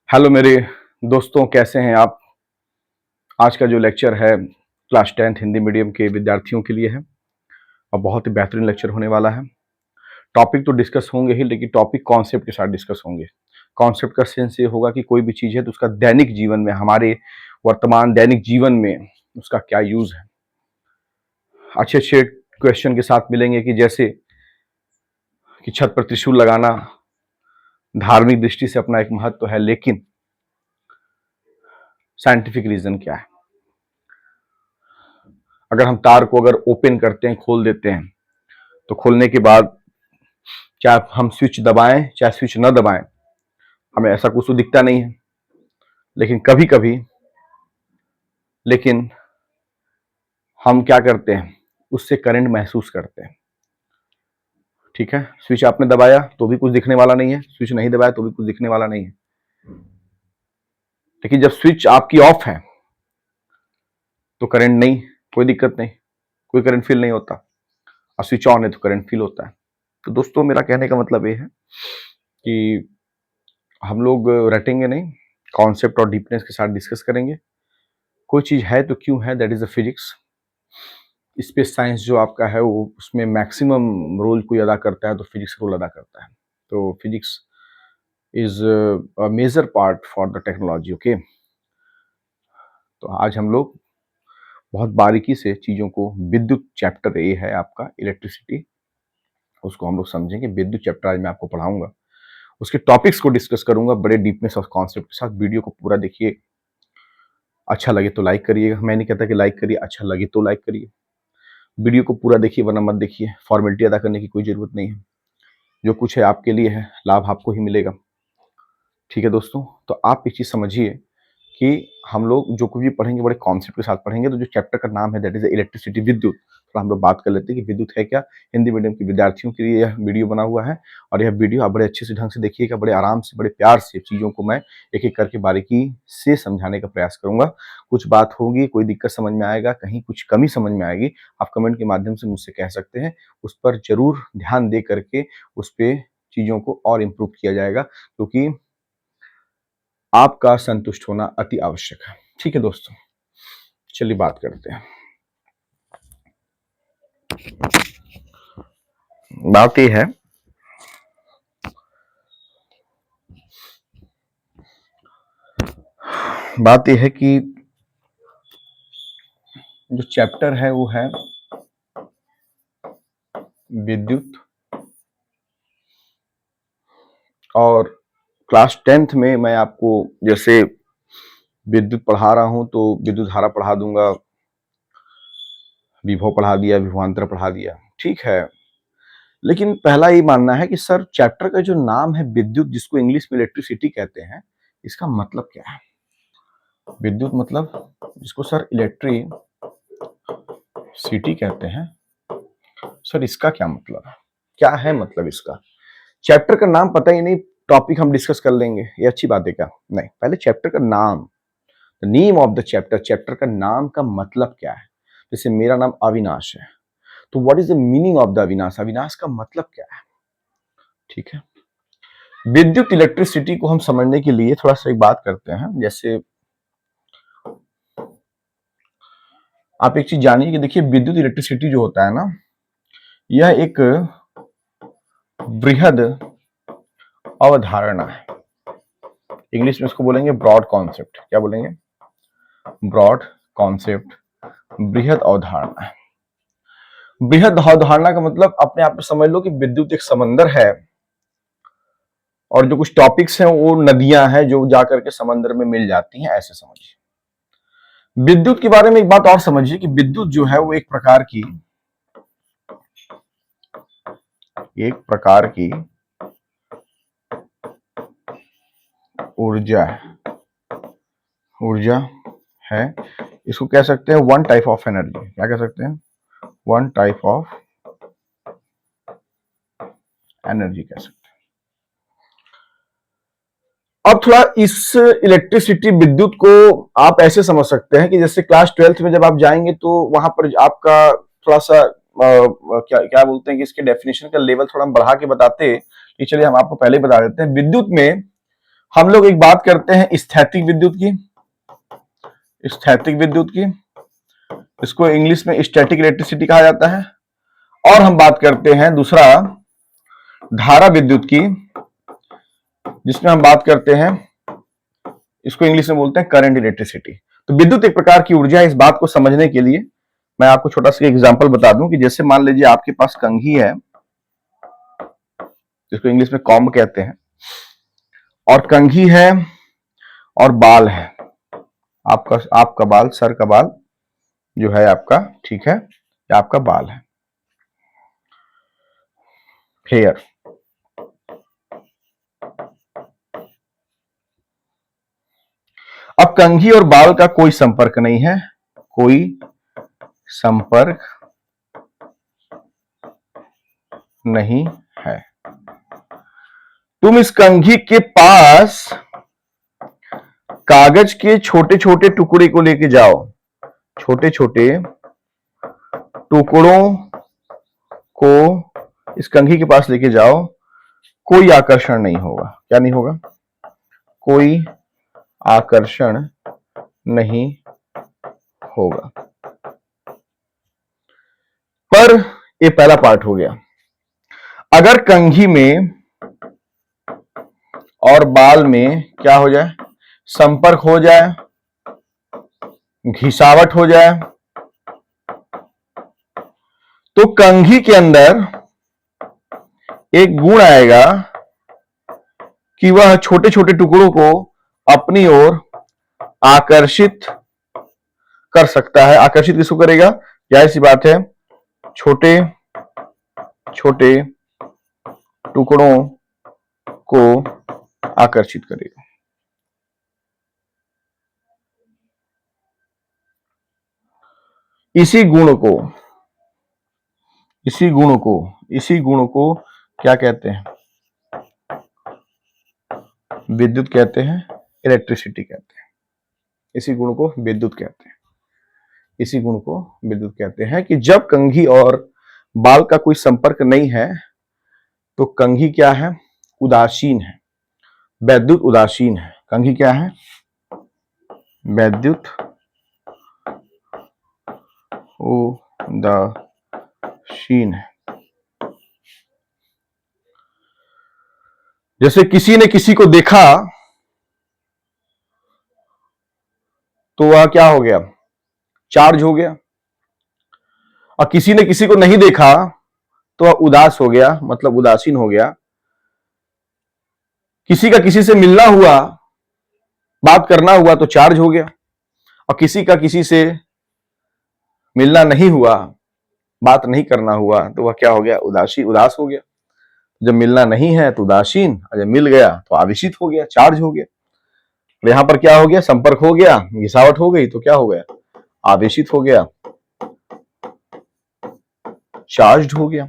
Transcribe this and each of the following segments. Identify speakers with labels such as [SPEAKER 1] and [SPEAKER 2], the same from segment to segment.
[SPEAKER 1] Hello मेरे दोस्तों, कैसे हैं आप। आज का जो लेक्चर है क्लास 10th हिंदी मीडियम के विद्यार्थियों के लिए है और बहुत ही बेहतरीन लेक्चर होने वाला है। टॉपिक तो डिस्कस होंगे ही, लेकिन टॉपिक कॉन्सेप्ट के साथ डिस्कस होंगे। कॉन्सेप्ट का सेंस ये होगा कि कोई भी चीज़ है तो उसका दैनिक जीवन में, हमारे वर्तमान दैनिक जीवन में उसका क्या यूज़ है। अच्छे अच्छे क्वेश्चन के साथ मिलेंगे कि जैसे कि छत पर त्रिशूल लगाना धार्मिक दृष्टि से अपना एक महत्व है, लेकिन साइंटिफिक रीजन क्या है। अगर हम तार को अगर ओपन करते हैं, खोल देते हैं, तो खोलने के बाद चाहे हम स्विच दबाएं चाहे स्विच न दबाएं, हमें ऐसा कुछ तो दिखता नहीं है। लेकिन कभी कभी लेकिन हम क्या करते हैं, उससे करंट महसूस करते हैं। ठीक है, स्विच आपने दबाया तो भी कुछ दिखने वाला नहीं है, स्विच नहीं दबाया तो भी कुछ दिखने वाला नहीं है। लेकिन जब स्विच आपकी ऑफ है तो करंट नहीं, कोई दिक्कत नहीं, कोई करंट फील नहीं होता। और स्विच ऑन है तो करंट फील होता है। तो दोस्तों, मेरा कहने का मतलब ये है कि हम लोग रटेंगे नहीं, कॉन्सेप्ट और डीपनेस के साथ डिस्कस करेंगे। कोई चीज है तो क्यों है, that is the physics. Space science जो आपका है वो उसमें मैक्सिमम रोल कोई अदा करता है तो फिजिक्स रोल अदा करता है। तो physics is a major part for the technology. Okay, तो आज हम लोग बहुत बारीकी से चीज़ों को, विद्युत चैप्टर ए है आपका इलेक्ट्रिसिटी, उसको हम लोग समझेंगे। विद्युत चैप्टर आज मैं आपको पढ़ाऊंगा, उसके टॉपिक्स को डिस्कस करूंगा बड़े डीपनेस और कॉन्सेप्ट के साथ। वीडियो को पूरा देखिए, अच्छा लगे तो लाइक करिएगा। मैं नहीं कहता कि लाइक करिए, अच्छा लगे तो लाइक करिए। वीडियो को पूरा देखिए, वरना मत देखिए। फॉर्मेलिटी अदा करने की कोई जरूरत नहीं है। जो कुछ है आपके लिए है, लाभ आपको ही मिलेगा। ठीक है दोस्तों, तो आप एक चीज़ समझिए कि हम लोग जो कुछ भी पढ़ेंगे बड़े कॉन्सेप्ट के साथ पढ़ेंगे। तो जो चैप्टर का नाम है दैट इज इलेक्ट्रिसिटी, विद्युत। तो हम लोग बात कर लेते हैं कि विद्युत है क्या। हिंदी मीडियम के विद्यार्थियों के लिए यह वीडियो बना हुआ है, और यह वीडियो आप बड़े अच्छे से ढंग से देखिएगा। बड़े आराम से, बड़े प्यार से चीज़ों को मैं एक एक करके बारीकी से समझाने का प्रयास करूंगा। कुछ बात होगी, कोई दिक्कत समझ में आएगा, कहीं कुछ कमी समझ में आएगी, आप कमेंट के माध्यम से मुझसे कह सकते हैं। उस पर जरूर ध्यान दे करके उस पर चीज़ों को और इम्प्रूव किया जाएगा, क्योंकि आपका संतुष्ट होना अति आवश्यक है। ठीक है दोस्तों, चलिए बात करते हैं। बात यह है, बात यह है कि जो चैप्टर है वो है विद्युत। और क्लास 10th में मैं आपको जैसे विद्युत पढ़ा रहा हूं तो विद्युत धारा पढ़ा दूंगा, विभव पढ़ा दिया, विभवांतर पढ़ा दिया, ठीक है। लेकिन पहला ये मानना है कि सर चैप्टर का जो नाम है विद्युत, जिसको इंग्लिश में इलेक्ट्रिसिटी कहते हैं, इसका मतलब क्या है। विद्युत मतलब जिसको सर इलेक्ट्रिसिटी कहते हैं, सर इसका क्या मतलब है, क्या है मतलब इसका। चैप्टर का नाम पता ही नहीं, टॉपिक हम डिस्कस कर लेंगे, ये अच्छी बात है क्या। नहीं, पहले चैप्टर का नाम, the name of the chapter, chapter का नाम का मतलब क्या है। जैसे मेरा नाम अविनाश है, तो what is the meaning of the Avinash, Avinash का मतलब क्या है। ठीक है, विद्युत इलेक्ट्रिसिटी को हम समझने के लिए थोड़ा सा एक बात करते हैं। जैसे आप एक चीज जानिए कि देखिए, विद्युत इलेक्ट्रिसिटी जो होता है ना, यह एक बृहद अवधारणा है। इंग्लिश में इसको बोलेंगे ब्रॉड कॉन्सेप्ट। क्या बोलेंगे, ब्रॉड कॉन्सेप्ट, बृहद अवधारणा है। बृहद अवधारणा का मतलब अपने आप में समझ लो कि विद्युत एक समंदर है, और जो कुछ टॉपिक्स हैं वो नदियां हैं जो जाकर के समंदर में मिल जाती हैं, ऐसे समझिए। विद्युत के बारे में एक बात और समझिए कि विद्युत जो है वो एक प्रकार की ऊर्जा है। इसको कह सकते हैं वन टाइप ऑफ एनर्जी। क्या कह सकते हैं, वन टाइप ऑफ एनर्जी कह सकते हैं। अब थोड़ा इस इलेक्ट्रिसिटी, विद्युत को आप ऐसे समझ सकते हैं कि जैसे क्लास 12th में जब आप जाएंगे तो वहां पर आपका थोड़ा सा क्या क्या बोलते हैं कि इसके डेफिनेशन का लेवल थोड़ा हम बढ़ा के बताते कि चलिए हम आपको पहले ही बता देते हैं। विद्युत में हम लोग एक बात करते हैं स्थैतिक विद्युत की, स्थैतिक विद्युत की, इसको इंग्लिश में स्टैटिक इलेक्ट्रिसिटी कहा जाता है। और हम बात करते हैं दूसरा धारा विद्युत की, जिसमें हम बात करते हैं, इसको इंग्लिश में बोलते हैं करंट इलेक्ट्रिसिटी। तो विद्युत एक प्रकार की ऊर्जा है। इस बात को समझने के लिए मैं आपको छोटा सा एग्जांपल बता दूं कि जैसे मान लीजिए आपके पास कंघी है, जिसको इंग्लिश में कॉम्ब कहते हैं, और कंघी है और बाल है, आपका बाल, सर का बाल जो है आपका, ठीक है, ये आपका बाल है, हेयर। अब कंघी और बाल का कोई संपर्क नहीं है, कोई संपर्क नहीं है। तुम इस कंघी के पास कागज के छोटे छोटे टुकड़े को लेके जाओ, छोटे छोटे टुकड़ों को इस कंघी के पास लेके जाओ, कोई आकर्षण नहीं होगा। क्या नहीं होगा? कोई आकर्षण नहीं होगा। पर ये पहला पार्ट हो गया। अगर कंघी में और बाल में क्या हो जाए? संपर्क हो जाए, घिसावट हो जाए, तो कंघी के अंदर एक गुण आएगा कि वह छोटे छोटे टुकड़ों को अपनी ओर आकर्षित कर सकता है। आकर्षित किसको करेगा? जाहिर सी बात है, छोटे छोटे टुकड़ों को आकर्षित करेगा। इसी गुण को क्या कहते हैं? विद्युत कहते हैं, इलेक्ट्रिसिटी कहते हैं। इसी गुण को विद्युत कहते हैं। इसी गुण को विद्युत कहते हैं कि जब कंघी और बाल का कोई संपर्क नहीं है तो कंघी क्या है? उदासीन है, वैद्युत उदासीन है। कंघी क्या है? वैद्युत उदासीन है। जैसे किसी ने किसी को देखा तो वह क्या हो गया? चार्ज हो गया। और किसी ने किसी को नहीं देखा तो वह उदास हो गया, मतलब उदासीन हो गया। किसी का किसी से मिलना हुआ, बात करना हुआ तो चार्ज हो गया, और किसी का किसी से मिलना नहीं हुआ, बात नहीं करना हुआ तो वह क्या हो गया? उदास हो गया। जब मिलना नहीं है तो उदासीन, और जब मिल गया तो आवेशित हो गया, चार्ज हो गया। यहां पर क्या हो गया? संपर्क हो गया, घिसावट हो गई तो क्या हो गया? आवेशित हो गया, चार्ज हो गया।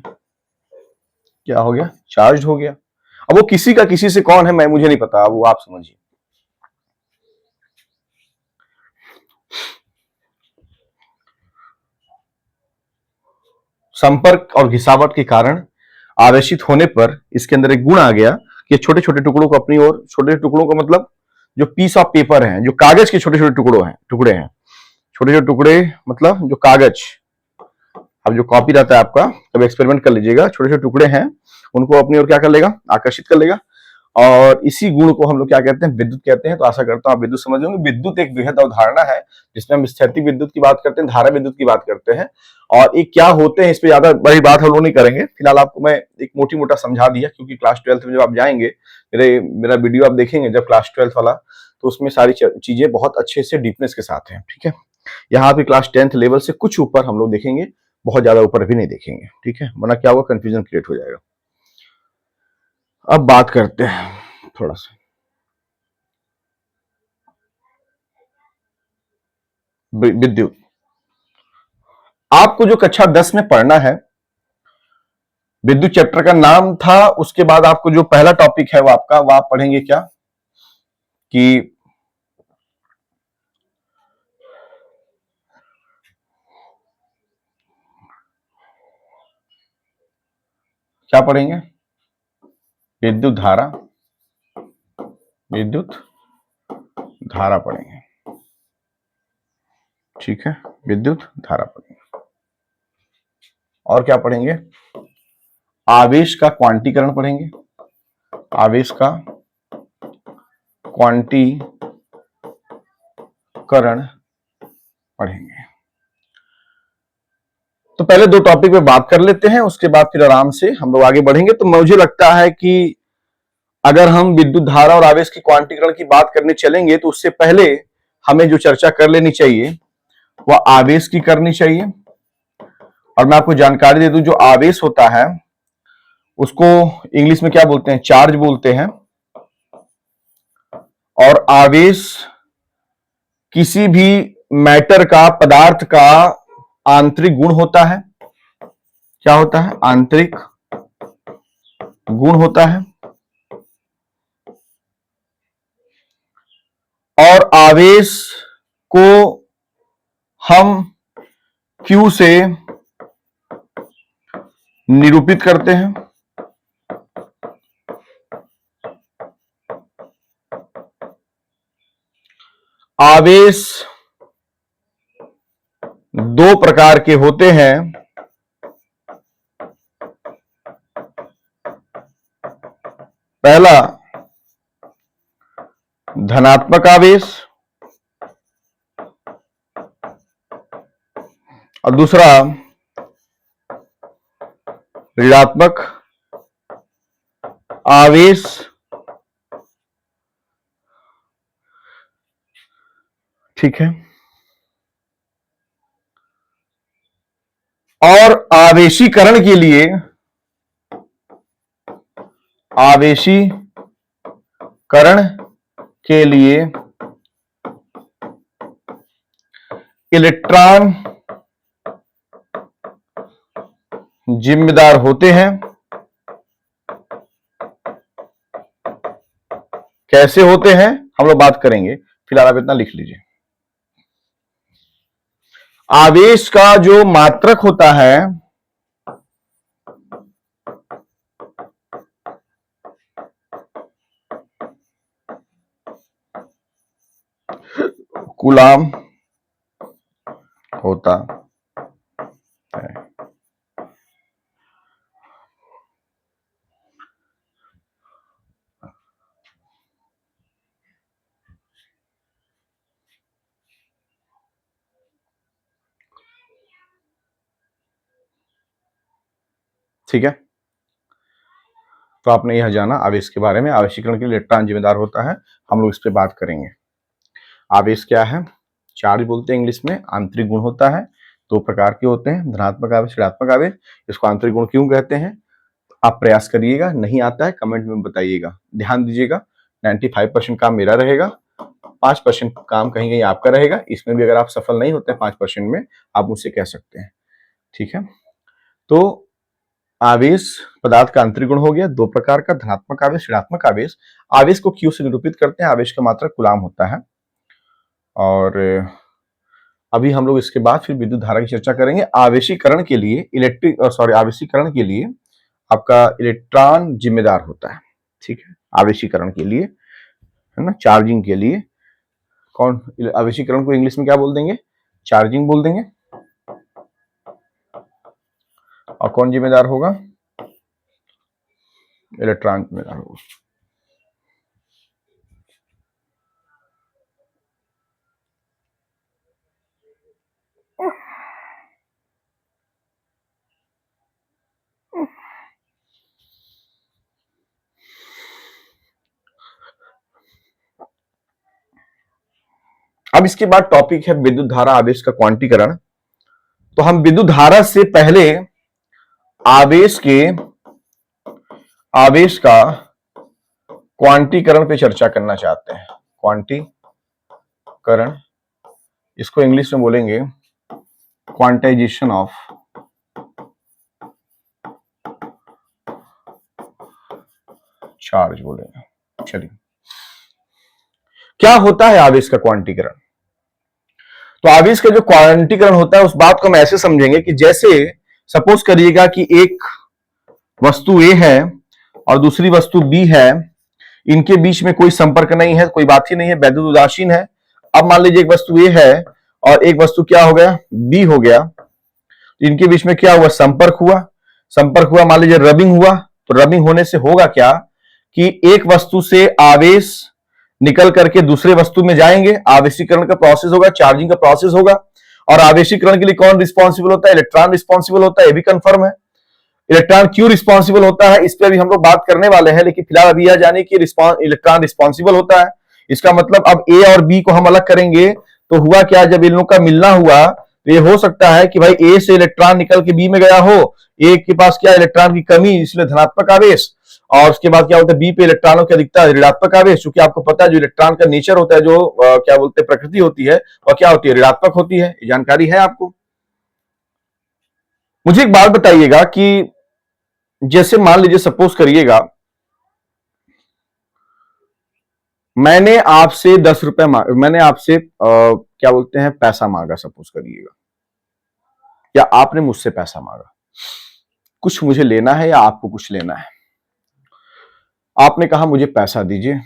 [SPEAKER 1] क्या हो गया? चार्ज हो गया। अब वो किसी का किसी से कौन है मैं मुझे नहीं पता, वो आप समझिए। संपर्क और घिसावट के कारण आवेशित होने पर इसके अंदर एक गुण आ गया कि छोटे छोटे टुकड़ों को अपनी ओर, छोटे टुकड़ों का मतलब जो पीस ऑफ पेपर है, जो कागज के छोटे छोटे टुकड़े हैं, छोटे छोटे टुकड़े मतलब जो कागज, अब जो कॉपी रहता है आपका, कभी एक्सपेरिमेंट कर लीजिएगा, छोटे छोटे टुकड़े हैं, उनको अपनी ओर क्या कर लेगा? आकर्षित कर लेगा। और इसी गुण को हम लोग क्या कहते हैं? विद्युत कहते हैं। तो आशा करता हूं आप विद्युत समझ होंगे। विद्युत एक बृहद अवधारणा है जिसमें हम स्थैतिक विद्युत की बात करते हैं, धारा विद्युत की बात करते हैं, और ये क्या होते हैं इस पे ज्यादा बड़ी बात हम लोग नहीं करेंगे। फिलहाल आपको मैं एक मोटी मोटा समझा दिया, क्योंकि क्लास 12 में जब आप जाएंगे, मेरा वीडियो आप देखेंगे जब क्लास 12 वाला, तो उसमें सारी चीजें बहुत अच्छे से डीपनेस के साथ हैं। ठीक है, यहाँ पे क्लास 10th लेवल से कुछ ऊपर हम लोग देखेंगे, बहुत ज्यादा ऊपर भी नहीं देखेंगे। ठीक है, वरना क्या होगा? कंफ्यूजन क्रिएट हो जाएगा। अब बात करते हैं थोड़ा सा विद्युत। आपको जो कक्षा 10 में पढ़ना है, विद्युत चैप्टर का नाम था, उसके बाद आपको जो पहला टॉपिक है वो आपका, वो आप पढ़ेंगे क्या? कि क्या पढ़ेंगे? विद्युत धारा, विद्युत धारा पढ़ेंगे। ठीक है, विद्युत धारा पढ़ेंगे। और क्या पढ़ेंगे? आवेश का क्वांटीकरण पढ़ेंगे। आवेश का क्वांटीकरण पढ़ेंगे। तो पहले दो टॉपिक पे बात कर लेते हैं, उसके बाद फिर आराम से हम लोग आगे बढ़ेंगे। तो मुझे लगता है कि अगर हम विद्युत धारा और आवेश की क्वांटीकरण की बात करने चलेंगे तो उससे पहले हमें जो चर्चा कर लेनी चाहिए वह आवेश की करनी चाहिए। और मैं आपको जानकारी दे दूं, जो आवेश होता है उसको इंग्लिश में क्या बोलते हैं? चार्ज बोलते हैं। और आवेश किसी भी मैटर का, पदार्थ का आंतरिक गुण होता है। क्या होता है? आंतरिक गुण होता है। और आवेश को हम Q से निरूपित करते हैं। आवेश दो प्रकार के होते हैं। पहला धनात्मक आवेश और दूसरा ऋणात्मक आवेश। ठीक है। और आवेशीकरण के लिए इलेक्ट्रॉन जिम्मेदार होते हैं। कैसे होते हैं हम लोग बात करेंगे, फिलहाल आप इतना लिख लीजिए। आवेश का जो मात्रक होता है कूलाम होता है। ठीक है, तो आपने यह जाना आवेश के बारे में। आवेशीकरण के लिए इलेक्ट्रॉन जिम्मेदार होता है, हम लोग इस पे बात करेंगे। आवेश क्या है? चार्ज बोलते हैं इंग्लिश में। आंतरिक गुण होता है, दो प्रकार के होते हैं, धनात्मक आवेश, ऋणात्मक आवेश। इसको आंतरिक गुण क्यों कहते हैं आप प्रयास करिएगा, नहीं आता है कमेंट में बताइएगा। ध्यान दीजिएगा, 95% काम मेरा रहेगा, 5% काम कहीं कहीं आपका रहेगा। इसमें भी अगर आप सफल नहीं होते 5% में, आप मुझसे कह सकते हैं। ठीक है, तो आवेश पदार्थ का आंतरिक गुण हो गया, दो प्रकार का, धनात्मक आवेश, ऋणात्मक आवेश। आवेश को Q से निरूपित करते हैं। आवेश का मात्रक कूलाम होता है। और अभी हम लोग इसके बाद फिर विद्युत धारा की चर्चा करेंगे। आवेशीकरण के लिए आवेशीकरण के लिए आपका इलेक्ट्रॉन जिम्मेदार होता है। ठीक है, आवेशीकरण के लिए, है ना, चार्जिंग के लिए कौन? आवेशीकरण को इंग्लिश में क्या बोल देंगे? चार्जिंग बोल देंगे। और कौन जिम्मेदार होगा? इलेक्ट्रॉन जिम्मेदार होगा। अब इसके बाद टॉपिक है विद्युत धारा आवेश का क्वांटीकरण। तो हम विद्युत धारा से पहले आवेश का क्वांटीकरण पे चर्चा करना चाहते हैं। क्वांटीकरण, इसको इंग्लिश में बोलेंगे क्वांटाइजेशन ऑफ चार्ज बोलेंगे। चलिए, क्या होता है आवेश का क्वांटीकरण? तो आवेश का जो क्वांटीकरण होता है उस बात को हम ऐसे समझेंगे कि जैसे सपोज करिएगा कि एक वस्तु ए है और दूसरी वस्तु बी है। इनके बीच में कोई संपर्क नहीं है, कोई बात ही नहीं है, वैद्युत उदासीन है। अब मान लीजिए एक वस्तु ए है और एक वस्तु क्या हो गया, बी हो गया। इनके बीच में क्या हुआ, संपर्क हुआ। संपर्क हुआ, मान लीजिए रबिंग हुआ। तो रबिंग होने से होगा क्या कि एक वस्तु से आवेश निकल करके दूसरे वस्तु में जाएंगे, आवेशीकरण का प्रोसेस होगा, चार्जिंग का प्रोसेस होगा। और आवेशीकरण के लिए कौन रिस्पॉन्सिबल होता है, इलेक्ट्रॉन रिस्पॉन्सिबल होता है, ये भी कंफर्म है। इलेक्ट्रॉन क्यों रिस्पॉन्सिबल होता है इस पर भी हम लोग बात करने वाले हैं, लेकिन फिलहाल अभी यह जानिए कि इलेक्ट्रॉन रिस्पॉन्सिबल होता है। इसका मतलब अब ए और बी को हम अलग करेंगे तो हुआ क्या, जब इन लोगों का मिलना हुआ तो ये हो सकता है कि भाई ए से इलेक्ट्रॉन निकल के बी में गया हो, ए के पास क्या इलेक्ट्रॉन की कमी, इसलिए धनात्मक आवेश। और उसके बाद क्या होता है, बी पे इलेक्ट्रॉनों की अधिकता, ऋणात्मक आवेश। क्योंकि आपको पता है जो इलेक्ट्रॉन का नेचर होता है, जो क्या बोलते हैं प्रकृति होती है, और क्या होती है, ऋणात्मक होती है। जानकारी है आपको। मुझे एक बात बताइएगा कि जैसे मान लीजिए सपोज करिएगा मैंने आपसे 10 रुपए मैंने आपसे क्या बोलते हैं पैसा मांगा, सपोज करिएगा, या आपने मुझसे पैसा मांगा। कुछ मुझे लेना है या आपको कुछ लेना है। आपने कहा मुझे पैसा दीजिए,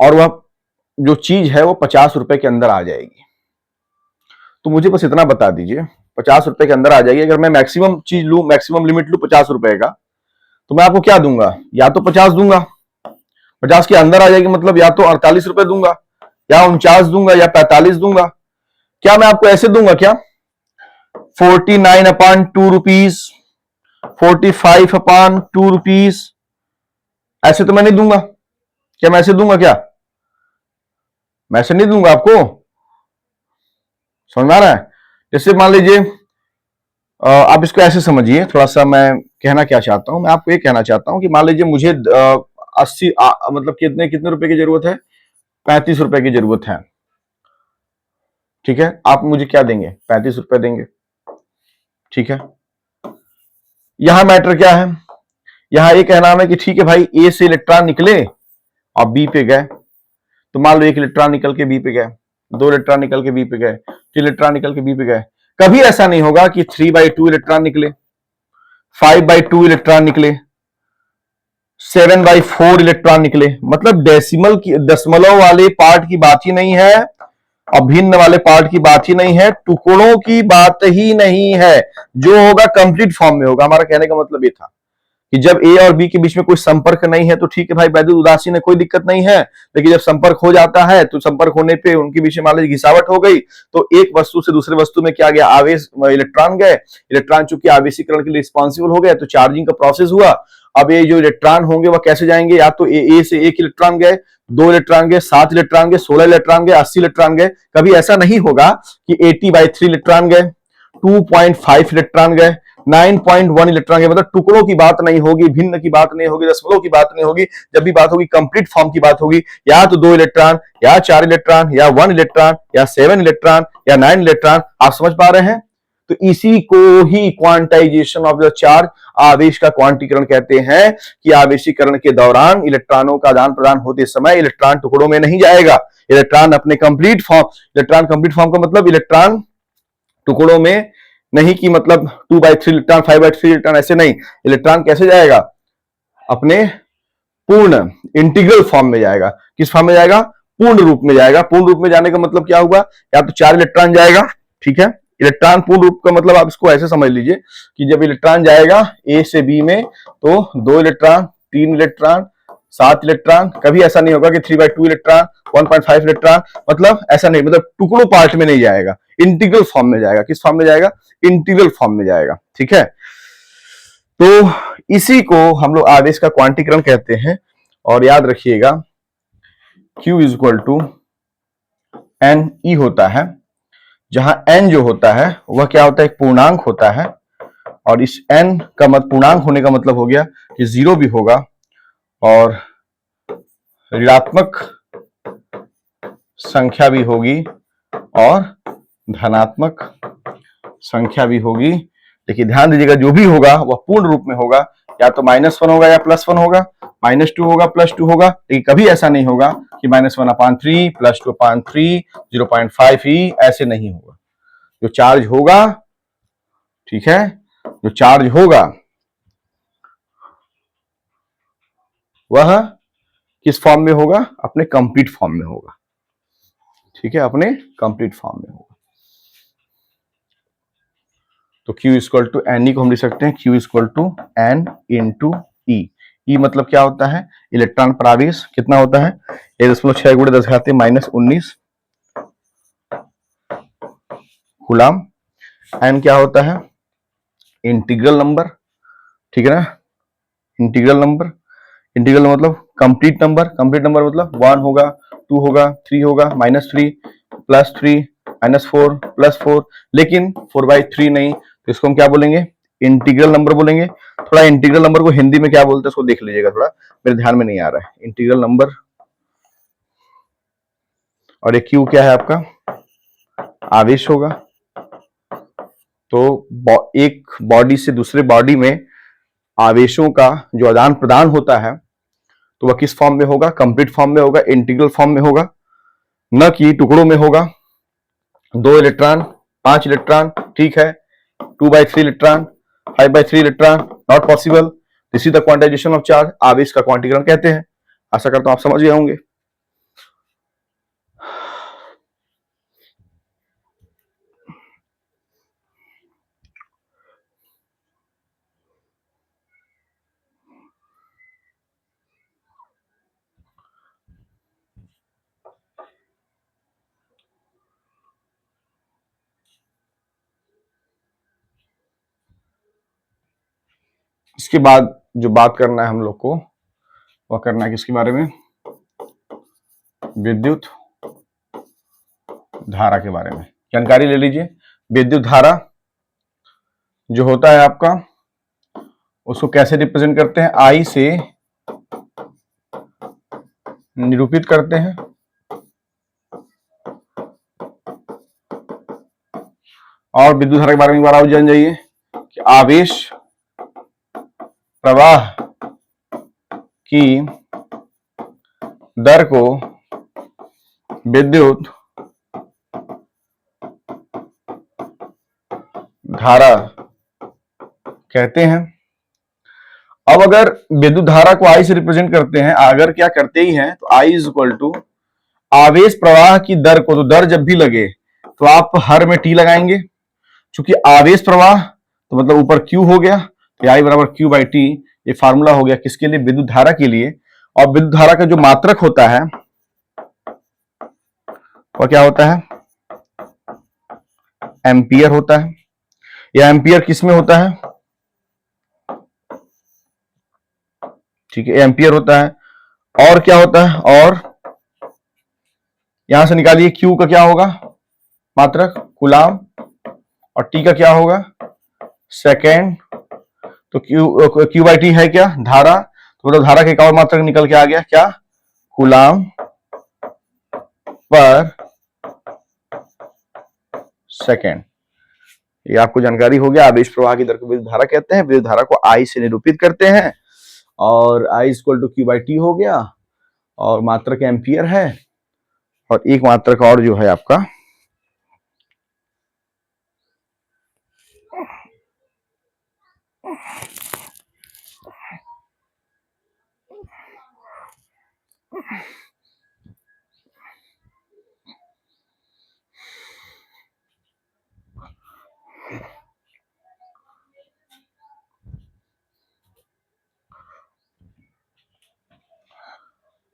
[SPEAKER 1] और वह जो चीज है वो 50 रुपए के अंदर आ जाएगी। तो मुझे बस इतना बता दीजिए, 50 रुपए के अंदर आ जाएगी। अगर मैं मैक्सिमम चीज लू, मैक्सिमम लिमिट लू 50 रुपए का, तो मैं आपको क्या दूंगा, या तो 50 दूंगा, 50 के अंदर आ जाएगी, मतलब या तो 48 रुपए दूंगा, या 49 दूंगा, या 45 दूंगा। क्या मैं आपको ऐसे दूंगा क्या, 49/2 रुपीज, 45/2 रुपीज, ऐसे तो मैं नहीं दूंगा। क्या मैं ऐसे दूंगा क्या, मैं ऐसे नहीं दूंगा आपको। समझ में आ रहा है। जैसे मान लीजिए आप इसको ऐसे समझिए, थोड़ा सा मैं कहना क्या चाहता हूं, मैं आपको ये कहना चाहता हूं कि मान लीजिए मुझे 80 मतलब कितने कितने रुपए की जरूरत है, 35 रुपए की जरूरत है। ठीक है, आप मुझे क्या देंगे, 35 रुपए देंगे। ठीक है, यहां मैटर क्या है, यहां ये कहना है कि ठीक है भाई, ए से इलेक्ट्रॉन निकले और बी पे गए। तो मान लो एक इलेक्ट्रॉन निकल के बी पे गए, 2 इलेक्ट्रॉन निकल के बी पे गए, 3 इलेक्ट्रॉन निकल के बी पे गए। कभी ऐसा नहीं होगा कि 3/2 इलेक्ट्रॉन निकले, 5/2 इलेक्ट्रॉन निकले, 7/4 इलेक्ट्रॉन निकले। मतलब डेसिमल की, दशमलव वाले पार्ट की बात ही नहीं है, अभिन्न वाले पार्ट की बात ही नहीं है, टुकड़ों की बात ही नहीं है। जो होगा कंप्लीट फॉर्म में होगा। हमारा कहने का मतलब ये था कि जब ए और बी के बीच में कोई संपर्क नहीं है तो ठीक है भाई, वैद्युत उदासीन है, कोई दिक्कत नहीं है। लेकिन जब संपर्क हो जाता है तो संपर्क होने पे उनके बीच में मान लीजिए घिसावट हो गई, तो एक वस्तु से दूसरे वस्तु में क्या गया, आवेश, इलेक्ट्रॉन गए। इलेक्ट्रॉन चूंकि आवेशीकरण के लिए रिस्पॉन्सिबल हो गए तो चार्जिंग का प्रोसेस हुआ। अब ये जो इलेक्ट्रॉन होंगे वह कैसे जाएंगे, या तो ए से 1 इलेक्ट्रॉन गए, 2 इलेक्ट्रॉन गए, 7 इलेक्ट्रॉन गए, 16 इलेक्ट्रॉन गए, 80 इलेक्ट्रॉन गए। कभी ऐसा नहीं होगा कि 80/3 इलेक्ट्रॉन गए, 2.5 इलेक्ट्रॉन गए, 9.1 इलेक्ट्रॉन गए। मतलब टुकड़ों की बात नहीं होगी, भिन्न की बात नहीं होगी, दशमलव की बात नहीं होगी। जब भी बात होगी कंप्लीट फॉर्म की बात होगी, या तो 2 इलेक्ट्रॉन, या 4 इलेक्ट्रॉन, या 1 इलेक्ट्रॉन, या 7 इलेक्ट्रॉन, या 9 इलेक्ट्रॉन। आप समझ पा रहे हैं। तो इसी को ही क्वांटाइजेशन ऑफ द चार्ज, आवेश का क्वांटीकरण कहते हैं। कि आवेशीकरण के दौरान इलेक्ट्रॉनों का आदान प्रदान होते समय इलेक्ट्रॉन टुकड़ों में नहीं जाएगा। इलेक्ट्रॉन अपने complete form, electron complete form का मतलब इलेक्ट्रॉन टुकड़ों में नहीं, कि मतलब 2/3 इलेक्ट्रॉन, 5/3 इलेक्ट्रॉन, ऐसे नहीं। इलेक्ट्रॉन कैसे जाएगा, अपने पूर्ण इंटीग्रल फॉर्म में जाएगा। किस फॉर्म में जाएगा, पूर्ण रूप में जाएगा। पूर्ण रूप में जाने का मतलब क्या हुआ, या तो 4 इलेक्ट्रॉन जाएगा। ठीक है, इलेक्ट्रॉन पूर्ण रूप का मतलब आप इसको ऐसे समझ लीजिए कि जब इलेक्ट्रॉन जाएगा ए से बी में तो 2 इलेक्ट्रॉन, 3 इलेक्ट्रॉन, 7 इलेक्ट्रॉन। कभी ऐसा नहीं होगा कि 3/2 इलेक्ट्रॉन, 1.5 इलेक्ट्रॉन। मतलब ऐसा नहीं, मतलब टुकड़ों पार्ट में नहीं जाएगा, इंटीग्रल फॉर्म में जाएगा। किस फॉर्म में जाएगा, इंटीग्रल फॉर्म में जाएगा। ठीक है, तो इसी को हम लोग आवेश का क्वांटीकरण कहते हैं। और याद रखिएगा Q = NE होता है, जहां n जो होता है वह क्या होता है, एक पूर्णांक होता है। और इस n का पूर्णांक होने का मतलब हो गया कि 0 भी होगा और ऋणात्मक संख्या भी होगी और धनात्मक संख्या भी होगी। लेकिन ध्यान दीजिएगा जो भी होगा वह पूर्ण रूप में होगा, या तो -1 होगा या +1 होगा, -2 होगा, +2 होगा। लेकिन कभी ऐसा नहीं होगा कि -1/3, +2/3, 0.5 ऐसे नहीं होगा। जो चार्ज होगा, ठीक है, जो चार्ज होगा वह किस फॉर्म में होगा? अपने कंप्लीट फॉर्म में होगा। ठीक है, अपने कंप्लीट फॉर्म में होगा। तो Q इक्वल टू एन को हम लिख सकते हैं Q equal to n into e. E मतलब क्या होता है? इलेक्ट्रॉन पर आवेश कितना होता है? 1.6 गुणे 10⁻⁻19 कूलम। एन क्या होता है? इंटीग्रल नंबर, ठीक है ना? इंटीग्रल नंबर, इंटीग्रल मतलब कंप्लीट नंबर, कंप्लीट नंबर मतलब 1 होगा, 2 होगा, 3 होगा, -3 +3 -4 +4, लेकिन 4/3 नहीं, तो इसको हम क्या बोलेंगे? इंटीग्रल नंबर बोलेंगे। थोड़ा इंटीग्रल नंबर को हिंदी में क्या बोलते हैं उसको देख लीजिएगा, थोड़ा मेरे ध्यान में नहीं आ रहा है। इंटीग्रल नंबर, और ये क्यू क्या है आपका? आवेश होगा। तो एक बॉडी से दूसरे बॉडी में आवेशों का जो आदान प्रदान होता है तो वह किस फॉर्म में होगा? कंप्लीट फॉर्म में होगा, इंटीग्रल फॉर्म में होगा, न कि टुकड़ों में होगा। 2 इलेक्ट्रॉन, 5 इलेक्ट्रॉन, ठीक है, 2/3 electron, 5/3 electron, not possible. This is the quantization of charge, आवेश का क्वांटीकरण कहते हैं। आशा करता हूं आप समझ गए होंगे। इसके बाद जो बात करना है हम लोग को, वह करना है किसके बारे में? विद्युत धारा के बारे में जानकारी ले लीजिए। विद्युत धारा जो होता है आपका, उसको कैसे रिप्रेजेंट करते हैं? आई से निरूपित करते हैं। और विद्युत धारा के बारे में एक बार और जान जाइए कि आवेश प्रवाह की दर को विद्युत धारा कहते हैं। अब अगर विद्युत धारा को आई से रिप्रेजेंट करते हैं, अगर क्या करते ही हैं, तो आई इज इक्वल टू आवेश प्रवाह की दर को, तो दर जब भी लगे तो आप हर में टी लगाएंगे। चूंकि आवेश प्रवाह तो मतलब ऊपर क्यू हो गया, तो आई बराबर Q/T। ये फार्मूला हो गया किसके लिए? विद्युत धारा के लिए। और विद्युत धारा का जो मात्रक होता है वह क्या होता है? एम्पियर होता है। यह एम्पियर किस में होता है? ठीक है, एम्पियर होता है। और क्या होता है? और यहां से निकालिए Q का क्या होगा? मात्रक कूलम। और T का क्या होगा? सेकेंड। तो Q/T है क्या? धारा। तो मतलब धारा का एक और मात्रक निकल के आ गया, क्या? Coulomb per second. ये आपको जानकारी हो गया। आवेश प्रवाह की दर को विद्युत धारा कहते हैं। विद्युत धारा को आई से निरूपित करते हैं, और आई इक्वल टू Q/T हो गया, और मात्रक एम्पियर है। और एक मात्रक और जो है आपका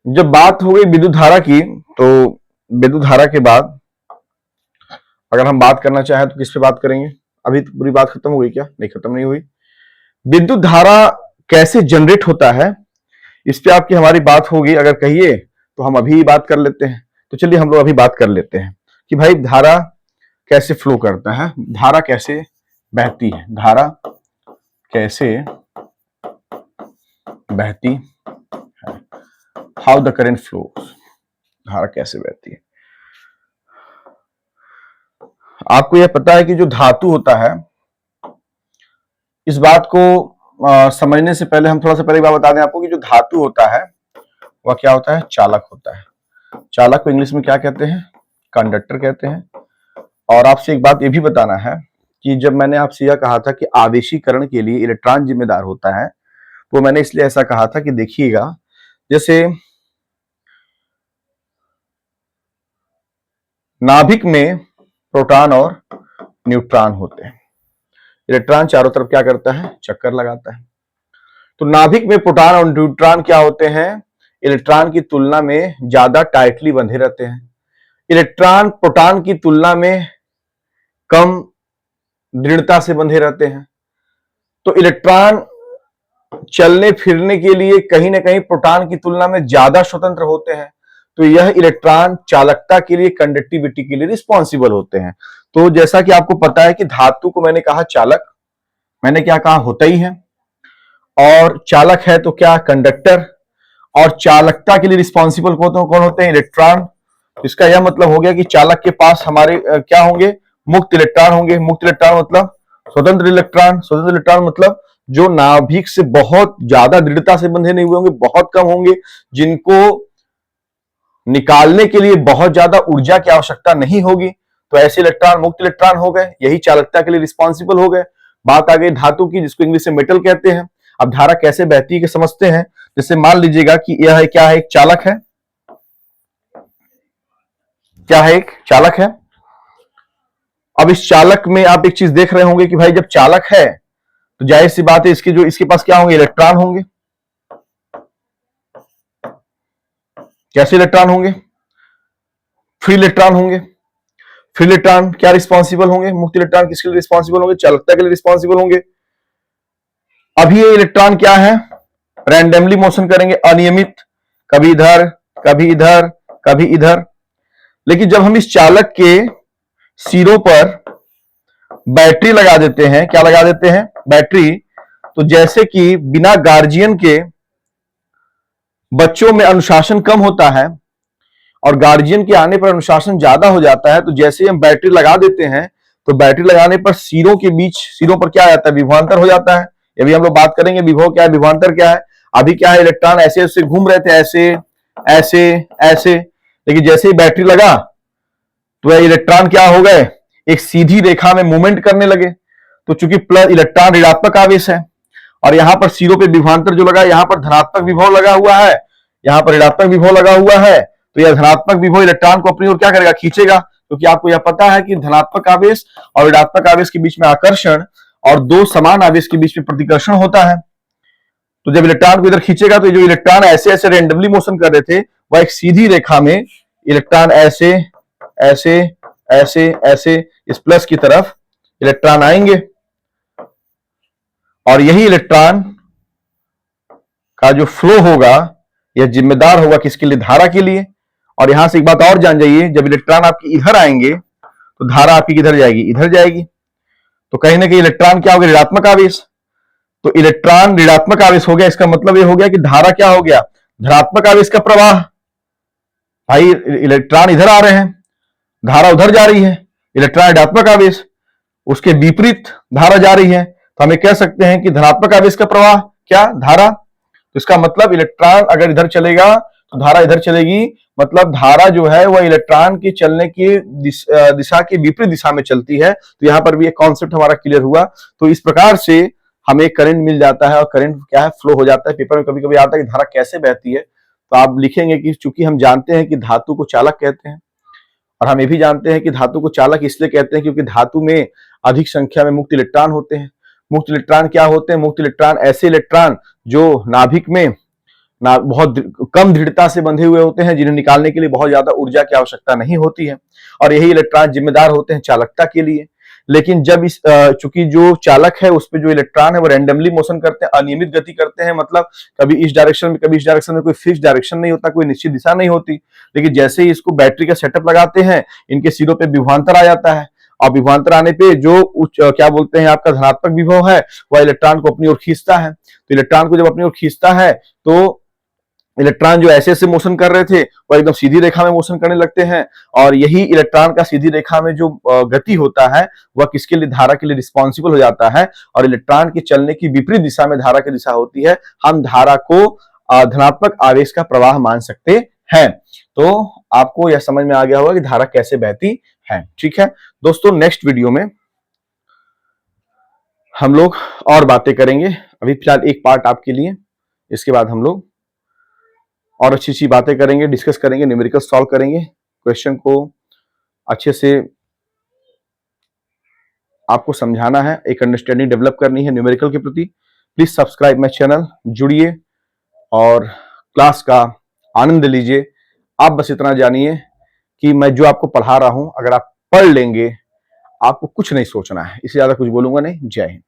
[SPEAKER 1] जब बात हो गई विद्युत धारा की, तो विद्युत धारा के बाद अगर हम बात करना चाहें तो किस पे बात करेंगे? अभी तो पूरी बात खत्म हो गई क्या? नहीं, खत्म नहीं हुई। विद्युत धारा कैसे जनरेट होता है, इस पे आपकी हमारी बात होगी। अगर कहिए तो हम अभी बात कर लेते हैं। तो चलिए हम लोग अभी बात कर लेते हैं कि भाई धारा कैसे फ्लो करता है, धारा कैसे बहती है, धारा कैसे बहती है, हाउ द करेंट फ्लोज, धारा कैसे बहती है। आपको यह पता है कि जो धातु होता है, इस बात को समझने से पहले हम थोड़ा सा पहले बात बता दें आपको कि जो धातु होता है वह क्या होता है? चालक होता है। चालक को इंग्लिश में क्या कहते हैं? कंडक्टर कहते हैं। और आपसे एक बात यह भी बताना है कि जब मैंने आपसे यह कहा था कि आवेशीकरण के लिए इलेक्ट्रॉन जिम्मेदार होता है, तो मैंने इसलिए ऐसा कहा था कि देखिएगा जैसे नाभिक में प्रोटॉन और न्यूट्रॉन होते हैं। इलेक्ट्रॉन चारों तरफ क्या करता है, चक्कर लगाता है। तो नाभिक में प्रोटॉन और न्यूट्रॉन क्या होते हैं, इलेक्ट्रॉन की तुलना में ज्यादा टाइटली बंधे रहते हैं। इलेक्ट्रॉन प्रोटॉन की तुलना में कम दृढ़ता से बंधे रहते हैं। तो इलेक्ट्रॉन चलने फिरने के लिए कहीं ना कहीं प्रोटॉन की तुलना में ज्यादा स्वतंत्र होते हैं। तो यह इलेक्ट्रॉन चालकता के लिए, कंडक्टिविटी के लिए रिस्पॉन्सिबल होते हैं। तो जैसा कि आपको पता है कि धातु को मैंने कहा चालक, मैंने क्या कहा, होता ही है, और चालक है तो क्या, कंडक्टर, और चालकता के लिए रिस्पॉन्सिबल कौन होते हैं, इलेक्ट्रॉन। इसका यह मतलब हो गया कि चालक के पास हमारे क्या होंगे, मुक्त इलेक्ट्रॉन होंगे। मुक्त इलेक्ट्रॉन मतलब स्वतंत्र इलेक्ट्रॉन। स्वतंत्र इलेक्ट्रॉन मतलब जो नाभिक से बहुत ज्यादा दृढ़ता से बंधे नहीं हुए होंगे, बहुत कम होंगे, जिनको निकालने के लिए बहुत ज्यादा ऊर्जा की आवश्यकता नहीं होगी। तो ऐसे इलेक्ट्रॉन मुक्त इलेक्ट्रॉन हो गए, यही चालकता के लिए रिस्पॉन्सिबल हो गए। बात आ गई धातु की, जिसको इंग्लिश में मेटल कहते हैं। अब धारा कैसे बहती है समझते हैं। जैसे मान लीजिएगा कि यह है, क्या है, एक चालक है। क्या है, एक चालक है। अब इस चालक में आप एक चीज देख रहे होंगे कि भाई जब चालक है तो जाहिर सी बात है इसके पास क्या होंगे, इलेक्ट्रॉन होंगे। कैसे इलेक्ट्रॉन होंगे, फ्री इलेक्ट्रॉन होंगे। फ्री इलेक्ट्रॉन क्या रिस्पॉन्सिबल होंगे, मुक्त इलेक्ट्रॉन किसके लिए रिस्पॉन्सिबल होंगे, चालकता के लिए रिस्पॉन्सिबल होंगे। अभी ये इलेक्ट्रॉन क्या है, रैंडमली मोशन करेंगे, अनियमित, कभी इधर कभी इधर कभी इधर। लेकिन जब हम इस चालक के सिरों पर बैटरी लगा देते हैं, क्या लगा देते हैं, बैटरी, तो जैसे कि बिना गार्जियन के बच्चों में अनुशासन कम होता है और गार्जियन के आने पर अनुशासन ज्यादा हो जाता है। तो जैसे हम बैटरी लगा देते हैं तो बैटरी लगाने पर सिरों के बीच, सिरों पर क्या आ जाता है, विभवांतर हो जाता है। अभी हम लोग बात करेंगे विभव क्या है, विभवांतर क्या है। अभी क्या है, इलेक्ट्रॉन ऐसे ऐसे घूम रहे थे, ऐसे ऐसे ऐसे, लेकिन जैसे ही बैटरी लगा तो वह इलेक्ट्रॉन क्या हो गए, एक सीधी रेखा में मूवमेंट करने लगे। तो चूंकि प्लस इलेक्ट्रॉन ऋणात्मक आवेश है और यहां पर सिरों पे विभवांतर जो लगा, यहां पर धनात्मक विभव लगा हुआ है, यहां पर ऋणात्मक विभव लगा हुआ है। तो यह धनात्मक विभव इलेक्ट्रॉन को अपनी ओर क्या करेगा, खींचेगा। क्योंकि आपको यह पता है कि धनात्मक आवेश और ऋणात्मक आवेश के बीच में आकर्षण और दो समान आवेश के बीच में प्रतिकर्षण होता है। तो जब इलेक्ट्रॉन को इधर खींचेगा तो जो इलेक्ट्रॉन ऐसे ऐसे रेंडमली मोशन कर रहे थे, वह एक सीधी रेखा में इलेक्ट्रॉन ऐसे ऐसे ऐसे ऐसे इस प्लस की तरफ इलेक्ट्रॉन आएंगे और यही इलेक्ट्रॉन का जो फ्लो होगा यह जिम्मेदार होगा किसके लिए, धारा के लिए। और यहां से एक बात और जान जाइए, जब इलेक्ट्रॉन आपकी इधर आएंगे तो धारा आपकी किधर जाएगी, इधर जाएगी। तो कहीं ना कहीं इलेक्ट्रॉन क्या हो गया, ऋणात्मक आवेश। तो इलेक्ट्रॉन ऋणात्मक आवेश हो गया, इसका मतलब यह हो गया कि धारा क्या हो गया, धनात्मक आवेश का प्रवाह। भाई इलेक्ट्रॉन इधर आ रहे हैं, धारा उधर जा रही है, इलेक्ट्रॉन ऋणात्मक आवेश, उसके विपरीत धारा जा रही है। तो हमें कह सकते हैं कि धनात्मक आवेश का प्रवाह क्या, धारा। तो इसका मतलब इलेक्ट्रॉन अगर इधर चलेगा तो धारा इधर चलेगी। मतलब धारा जो है वह इलेक्ट्रॉन के चलने की दिशा के विपरीत दिशा में चलती है। तो यहां पर भी एक कॉन्सेप्ट हमारा क्लियर हुआ। तो इस प्रकार से हमें करंट मिल जाता है और करंट क्या है, फ्लो हो जाता है। पेपर में कभी कभी आता है कि धारा कैसे बहती है, तो आप लिखेंगे कि चूंकि हम जानते हैं कि धातु को चालक कहते हैं और हम ये भी जानते हैं कि धातु को चालक इसलिए कहते हैं क्योंकि धातु में अधिक संख्या में मुक्त इलेक्ट्रॉन होते हैं। मुक्त इलेक्ट्रॉन क्या होते हैं, मुक्त इलेक्ट्रॉन ऐसे इलेक्ट्रॉन जो नाभिक में बहुत कम दृढ़ता से बंधे हुए होते हैं, जिन्हें निकालने के लिए बहुत ज्यादा ऊर्जा की आवश्यकता नहीं होती है और यही इलेक्ट्रॉन जिम्मेदार होते हैं चालकता के लिए। लेकिन जब इस चूंकि जो चालक है उस पे जो इलेक्ट्रॉन है वो रैंडमली मोशन करते हैं, अनियमित गति करते हैं। मतलब कभी इस डायरेक्शन में कभी इस डायरेक्शन में, कोई फिक्स डायरेक्शन नहीं होता, कोई निश्चित दिशा नहीं होती। लेकिन जैसे ही इसको बैटरी का सेटअप लगाते हैं, इनके सिरों पे विभवांतर आ जाता है और विभवांतर आने पे जो क्या बोलते हैं आपका धनात्मक विभव है वह इलेक्ट्रॉन को अपनी ओर खींचता है। तो इलेक्ट्रॉन को जब अपनी ओर खींचता है तो इलेक्ट्रॉन जो ऐसे ऐसे मोशन कर रहे थे वो एकदम सीधी रेखा में मोशन करने लगते हैं और यही इलेक्ट्रॉन का सीधी रेखा में जो गति होता है वह किसके लिए, धारा के लिए रिस्पॉन्सिबल हो जाता है। और इलेक्ट्रॉन के चलने की विपरीत दिशा में धारा की दिशा होती है। हम धारा को धनात्मक आवेश का प्रवाह मान सकते हैं। तो आपको यह समझ में आ गया होगा कि धारा कैसे बहती है। ठीक है दोस्तों, नेक्स्ट वीडियो में हम लोग और बातें करेंगे। अभी फिलहाल एक पार्ट आपके लिए, इसके बाद हम लोग और अच्छी अच्छी बातें करेंगे, डिस्कस करेंगे, न्यूमेरिकल सॉल्व करेंगे, क्वेश्चन को अच्छे से आपको समझाना है, एक अंडरस्टैंडिंग डेवलप करनी है न्यूमेरिकल के प्रति। प्लीज सब्सक्राइब माय चैनल, जुड़िए और क्लास का आनंद लीजिए। आप बस इतना जानिए कि मैं जो आपको पढ़ा रहा हूं, अगर आप पढ़ लेंगे, आपको कुछ नहीं सोचना है। इससे ज्यादा कुछ बोलूंगा नहीं। जय हिंद।